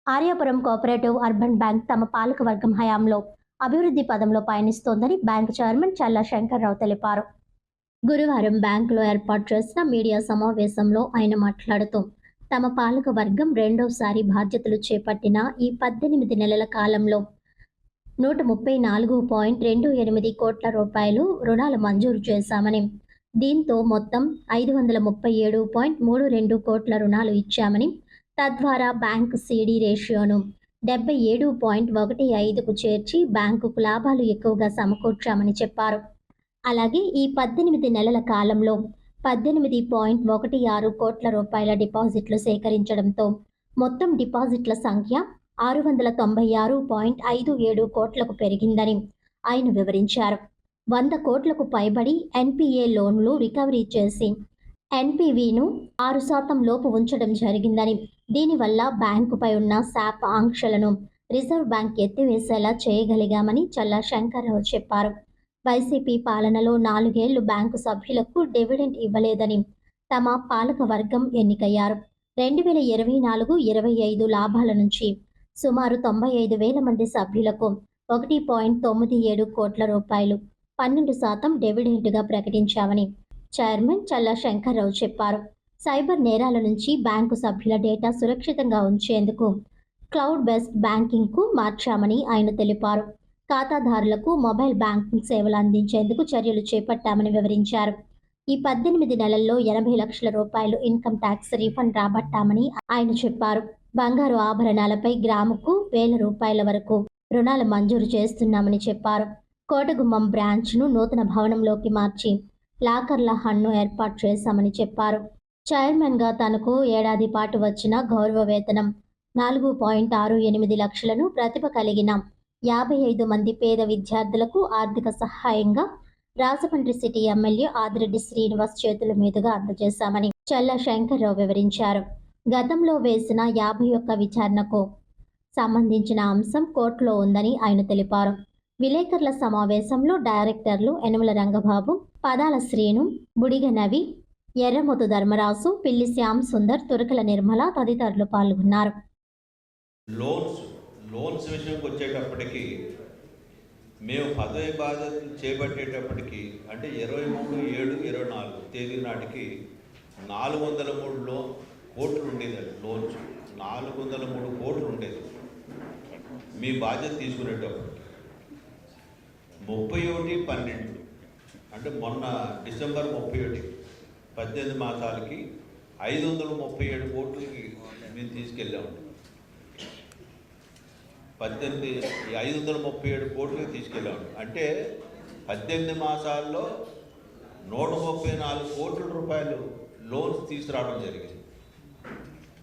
Aryapuram cooperative urban bank తమ పాలకవర్గం హయాంలో అభివృద్ధి పదంలో పయనిస్తోందని బ్యాంకు చైర్మన్ చల్లా శంకర్రావు తెలిపారు. గురువారం బ్యాంకులో ఏర్పాటు చేసిన మీడియా సమావేశంలో ఆయన మాట్లాడుతూ, తమ పాలకవర్గం రెండోసారి బాధ్యతలు చేపట్టిన ఈ 18 నెలల కాలంలో 134.28 కోట్ల రూపాయలు రుణాలు మంజూరు చేశామని, దీంతో మొత్తం 537.32 కోట్ల రుణాలు ఇచ్చామని, తద్వారా బ్యాంకు సిడి రేషియోను 77.15కు చేర్చి బ్యాంకుకు లాభాలు ఎక్కువగా సమకూర్చామని చెప్పారు. అలాగే ఈ 18 నెలల కాలంలో 18.16 కోట్ల రూపాయల డిపాజిట్లు సేకరించడంతో మొత్తం డిపాజిట్ల సంఖ్య 696.57 కోట్లకు పెరిగిందని ఆయన వివరించారు. 100 కోట్లకు పైబడి ఎన్పిఏ లోన్లు రికవరీ చేసి ఎన్పివిను 6% లోపు ఉంచడం జరిగిందని, దీనివల్ల బ్యాంకుపై ఉన్న శాప్ ఆంక్షలను రిజర్వ్ బ్యాంక్ ఎత్తివేసేలా చేయగలిగామని చల్లా శంకర్రావు చెప్పారు. వైసీపీ పాలనలో 4 ఏళ్లు బ్యాంకు సభ్యులకు డివిడెండ్ ఇవ్వలేదని తమ పాలకవర్గం ఎన్నికయ్యారు. 2024-25 లాభాల నుంచి సుమారు 95,000 మంది సభ్యులకు 1.97 కోట్ల రూపాయలు 12% డివిడెండ్గా ప్రకటించామని చైర్మన్ చల్లా శంకర్రావు చెప్పారు. సైబర్ నేరాల నుంచి బ్యాంకు సభ్యుల డేటా సురక్షితంగా ఉంచేందుకు క్లౌడ్ బేస్డ్ బ్యాంకింగ్కు మార్చామని ఆయన తెలిపారు. ఖాతాదారులకు మొబైల్ బ్యాంకింగ్ సేవలు అందించేందుకు చర్యలు చేపట్టామని వివరించారు. ఈ 18 నెలల్లో 80 లక్షల రూపాయలు ఇన్కమ్ ట్యాక్స్ రీఫండ్ రాబట్టామని ఆయన చెప్పారు. బంగారు ఆభరణాలపై గ్రాముకు 1,000 రూపాయల వరకు రుణాలు మంజూరు చేస్తున్నామని చెప్పారు. కోటగుమ్మం బ్రాంచ్ను నూతన భవనంలోకి మార్చి లాకర్ల హన్ను ఏర్పాటు చేశామని చెప్పారు. చైర్మన్గా తనకు ఏడాది పాటు వచ్చిన గౌరవ వేతనం 4.68 లక్షలను ప్రతిభ కలిగిన 55 మంది పేద విద్యార్థులకు ఆర్థిక సహాయంగా రాజమండ్రి సిటీ ఎమ్మెల్యే ఆదిరెడ్డి శ్రీనివాస్ చేతుల మీదుగా అందజేశామని చల్లా శంకర్రావు వివరించారు. గతంలో వేసిన 51 విచారణకు సంబంధించిన అంశం కోర్టులో ఉందని ఆయన తెలిపారు. విలేకరుల సమావేశంలో డైరెక్టర్లు యనమల రంగబాబు, పదాల శ్రీను, బుడిగ నవి, ఎర్రమొతు ధర్మరాజు, పిల్లి శ్యామ్ సుందర్, తురకల నిర్మల తదితరులు పాల్గొన్నారు. లోన్స్ విషయంకి వచ్చేటప్పటికి మేము పదవి బాధ్యతలు చేపట్టేటప్పటికి అంటే 23/7/24 తేదీ నాటికి 403 కోట్లు ఉండేది. లోన్స్ 403 కోట్లు ఉండేది. మీ బాధ్యత తీసుకునేటప్పటికి 31/12 అంటే మొన్న డిసెంబర్ 31 18 మాసాలకి 537 కోట్లకి మేము తీసుకెళ్ళాము. 537 కోట్లకి తీసుకెళ్ళాము. అంటే 18 మాసాల్లో 134 కోట్ల రూపాయలు లోన్స్ తీసుకురావడం జరిగింది.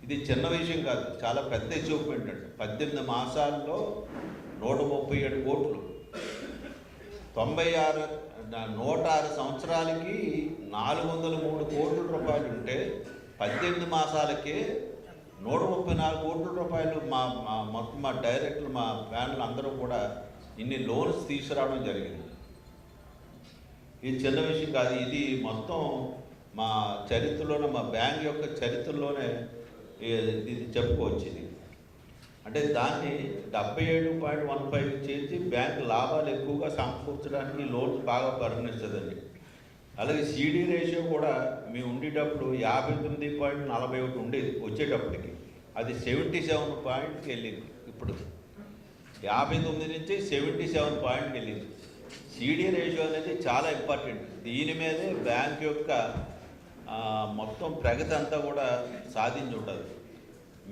ఇది చిన్న విషయం కాదు, చాలా పెద్ద అచీవ్మెంట్ అండి. 18 మాసాల్లో 137 కోట్లు, 106 సంవత్సరాలకి 403 కోట్ల రూపాయలు ఉంటే 18 మాసాలకే 134 కోట్ల రూపాయలు మొత్తం మా డైరెక్టర్లు, మా ఫ్యాన్లు అందరూ కూడా ఇన్ని లోన్స్ తీసుకురావడం జరిగింది. ఇది చిన్న విషయం కాదు. ఇది మొత్తం మా చరిత్రలోనే, మా బ్యాంక్ యొక్క చరిత్రలోనే ఇది చెప్పుకోవచ్చు. ఇది అంటే దాన్ని 77.15 చేసి బ్యాంక్ లాభాలు ఎక్కువగా సమకూర్చడానికి లోన్స్ బాగా పరిగణిస్తుందండి. అలాగే సిడి రేషియో కూడా మేము ఉండేటప్పుడు 59.41 ఉండేది. వచ్చేటప్పటికి అది 77 పాయింట్కి వెళ్ళింది. ఇప్పుడు 59 నుంచి 77 పాయింట్కి వెళ్ళింది. సిడి రేషియో అనేది చాలా ఇంపార్టెంట్. దీని మీదే బ్యాంక్ యొక్క మొత్తం ప్రగతి అంతా కూడా సాధించి ఉంటుంది.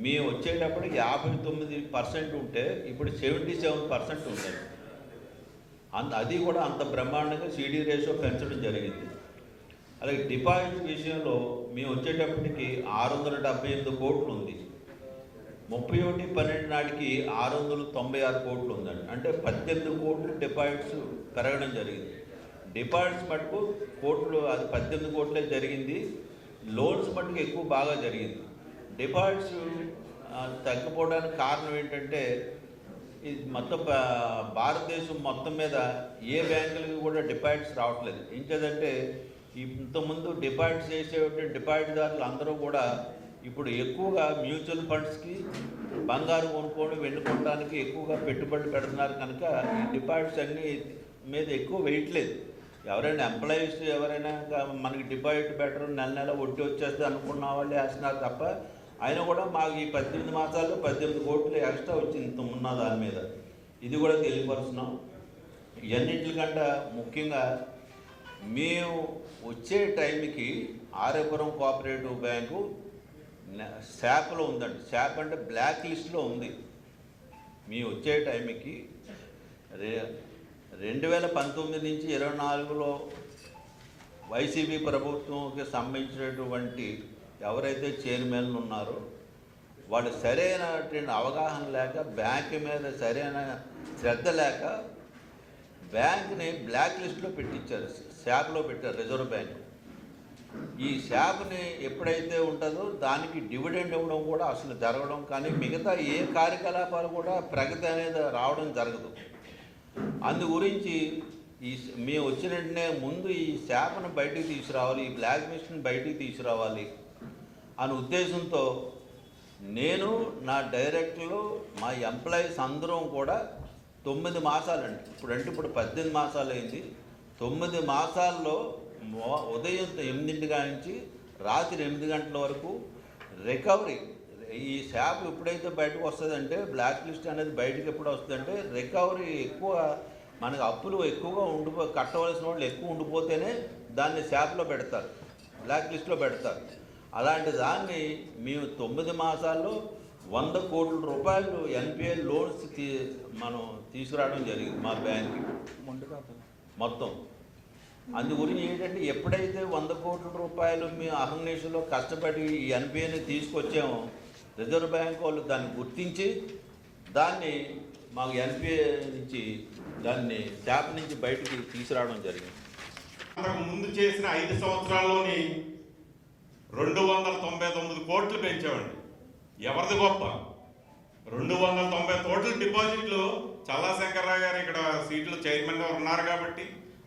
మేము వచ్చేటప్పటికి 59% ఉంటే ఇప్పుడు 77% ఉంటుంది. అది కూడా అంత బ్రహ్మాండంగా సిడి రేషియో పెంచడం జరిగింది. అలాగే డిపాజిట్ విషయంలో మేము వచ్చేటప్పటికి 678 కోట్లు ఉంది. 31/12 నాటికి 696 కోట్లు ఉందండి. అంటే 18 కోట్లు డిపాజిట్స్ పెరగడం జరిగింది. డిపాజిట్స్ మటుకు కోట్లు అది 18 కోట్లే జరిగింది. లోన్స్ మటుకు ఎక్కువ బాగా జరిగింది. డిపాజిట్స్ తగ్గిపోవడానికి కారణం ఏంటంటే ఇది మొత్తం భారతదేశం మొత్తం మీద ఏ బ్యాంకులకి కూడా డిపాజిట్స్ రావట్లేదు. ఇంకేదంటే ఇంతకుముందు డిపాజిట్స్ చేసేటువంటి డిపాజిట్దారులు అందరూ కూడా ఇప్పుడు ఎక్కువగా మ్యూచువల్ ఫండ్స్కి బంగారు కొనుక్కోవడం వెండి కొనడానికి ఎక్కువగా పెట్టుబడులు పెడుతున్నారు కనుక ఈ డిపాజిట్స్ అన్నీ మీద ఎక్కువ వేయట్లేదు. ఎవరైనా ఎంప్లాయీస్ ఎవరైనా మనకి డిపాజిట్ బెటర్ నెల నెల వడ్డీ వచ్చేస్తే అనుకున్న వాళ్ళే వేస్తున్నారు తప్ప, అయినా కూడా మాకు ఈ 18 మాసాల్లో 18 కోట్లు ఎక్స్ట్రా వచ్చింది ఉన్న దాని మీద. ఇది కూడా తెలియపరుస్తున్నాం. ఇవన్నింటికంటే ముఖ్యంగా మేము వచ్చే టైంకి ఆర్యపురం కోఆపరేటివ్ బ్యాంకు శాప్లో ఉందండి. శాప్ అంటే బ్లాక్ లిస్ట్లో ఉంది. మేము వచ్చే టైంకి 2019 నుంచి 24లో వైసీపీ ప్రభుత్వంకి సంబంధించినటువంటి ఎవరైతే చైర్మన్లు ఉన్నారో వాళ్ళు సరైనటువంటి అవగాహన లేక, బ్యాంక్ మీద సరైన శ్రద్ధ లేక బ్యాంక్ని బ్లాక్ లిస్ట్లో పెట్టించారు, శాప్లో పెట్టారు రిజర్వ్ బ్యాంక్. ఈ శాప్ని ఎప్పుడైతే ఉంటుందో దానికి డివిడెండ్ ఇవ్వడం కూడా అసలు జరగడం, కానీ మిగతా ఏ కార్యకలాపాలు కూడా ప్రగతి అనేది రావడం జరగదు. అందు గురించి మేము వచ్చిన వెంటనే ముందు ఈ శాపను బయటికి తీసుకురావాలి, ఈ బ్లాక్ లిస్ట్ని బయటికి తీసుకురావాలి అనే ఉద్దేశంతో నేను, నా డైరెక్టర్లు, మా ఎంప్లాయీస్ అందరం కూడా 9 మాసాలండి, ఇప్పుడు 18 మాసాలు అయింది. 9 మాసాల్లో ఉదయం 8 నుంచి రాత్రి 8 గంటల వరకు రికవరీ. ఈ శాప్ ఎప్పుడైతే బయటకు వస్తుందంటే, బ్లాక్ లిస్ట్ అనేది బయటకు ఎప్పుడు వస్తుందంటే, రికవరీ ఎక్కువ, మనకు అప్పులు ఎక్కువగా కట్టవలసిన వాళ్ళు ఎక్కువ ఉండిపోతేనే దాన్ని శాప్లో పెడతారు, బ్లాక్ లిస్ట్లో పెడతారు. అలాంటి దాన్ని మేము 9 మాసాల్లో 100 కోట్ల రూపాయలు ఎన్పిఎల్ లోన్స్ మనం తీసుకురావడం జరిగింది మా బ్యాంక్కి మొత్తం. అందు గురించి ఏంటంటే, ఎప్పుడైతే 100 కోట్ల రూపాయలు మేము అహర్నిశలో కష్టపడి ఈ ఎన్పిఏని తీసుకొచ్చామో, రిజర్వ్ బ్యాంక్ వాళ్ళు దాన్ని గుర్తించి దాన్ని మాకు ఎన్పిఏ నుంచి దాన్ని శాప్ నుంచి బయటికి తీసుకురావడం జరిగింది. ముందు చేసిన 5 సంవత్సరాల్లోని 299 కోట్లు పెంచామండి. ఎవరిది గొప్ప? 290 కోట్ల డిపాజిట్లు. చల్లా శంకర్రావు గారు ఇక్కడ సీట్లు చైర్మన్గా ఉన్నారు కాబట్టి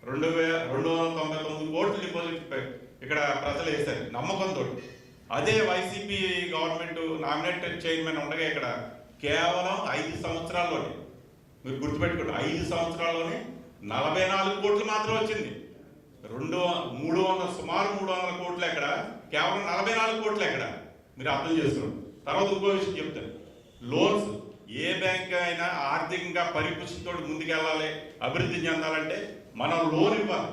299 కోట్ల డిపాజిట్ ఇక్కడ ప్రజలు వేశారు నమ్మకంతో. అదే వైసీపీ గవర్నమెంట్ నామినేటెడ్ చైర్మన్ ఉండగా ఇక్కడ కేవలం 5 సంవత్సరాల్లోనే, మీరు గుర్తుపెట్టుకోండి, 5 సంవత్సరాల్లోనే 44 కోట్లు మాత్రం వచ్చింది. సుమారు 300 కోట్లు ఎక్కడ, కేవలం 44 కోట్లు ఎక్కడ, మీరు అర్థం చేసుకోండి. తర్వాత ఇంకో విషయం చెప్తాను. లోన్స్, ఏ బ్యాంక్ అయినా ఆర్థికంగా పరిపుష్టితో ముందుకెళ్ళాలి, అభివృద్ధి చెందాలంటే మనం లోన్ ఇవ్వాలి.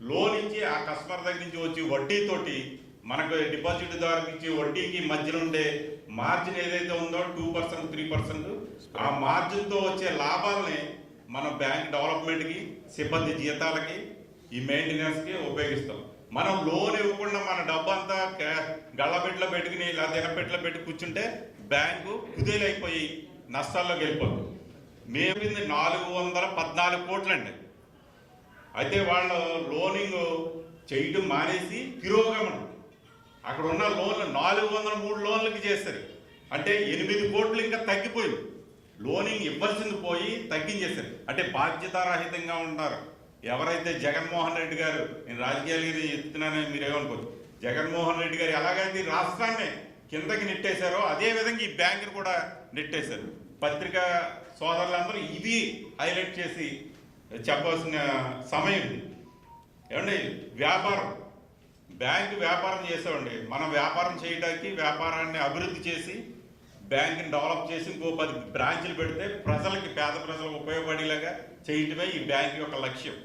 లోన్ ఇచ్చి ఆ కస్టమర్ దగ్గర నుంచి వచ్చి వడ్డీతోటి మనకు డిపాజిట్ దారుకి ఇచ్చి వడ్డీకి మధ్యలో ఉండే మార్జిన్ ఏదైతే ఉందో 2%, 3%, ఆ మార్జిన్తో వచ్చే లాభాలని మన బ్యాంక్ డెవలప్మెంట్కి, సిబ్బంది జీతాలకి, ఈ మెయింటెనెన్స్కి ఉపయోగిస్తాం. మనం లోన్ ఇవ్వకుండా మన డబ్బు అంతా గళ్ళబెట్లో పెట్టుకుని ఇలా దినపెట్లో పెట్టి కూర్చుంటే బ్యాంకు కుదేలైపోయి నష్టాల్లోకి వెళ్ళిపోతుంది. మేము 414 కోట్లండి. అయితే వాళ్ళు లోనింగ్ చేయటం మానేసి తిరోగమనం, అక్కడ ఉన్న లోన్లు 403 లోన్లకి చేస్తారు. అంటే 8 కోట్లు ఇంకా తగ్గిపోయింది. లోనింగ్ ఇవ్వాల్సింది పోయి తగ్గించేశారు. అంటే బాధ్యతారహితంగా ఉంటారు. ఎవరైతే జగన్మోహన్ రెడ్డి గారు, నేను రాజకీయాలు ఎత్తుతున్నానని మీరేమనుకోరు, జగన్మోహన్ రెడ్డి గారు ఎలాగైతే రాష్ట్రాన్ని కిందకి నెట్టేశారో అదే విధంగా ఈ బ్యాంకును కూడా నెట్టేశారు. పత్రికా సోదరులందరూ ఇది హైలైట్ చేసి చెప్పాల్సిన సమయం ఇది. ఏమండి, వ్యాపారం, బ్యాంకు వ్యాపారం చేసామండి. మనం వ్యాపారం చేయడానికి, వ్యాపారాన్ని అభివృద్ధి చేసి బ్యాంకుని డెవలప్ చేసి ఇంకో 10 బ్రాంచ్లు పెడితే ప్రజలకి, పేద ప్రజలకు ఉపయోగపడేలాగా చేయటమే ఈ బ్యాంకు యొక్క లక్ష్యం.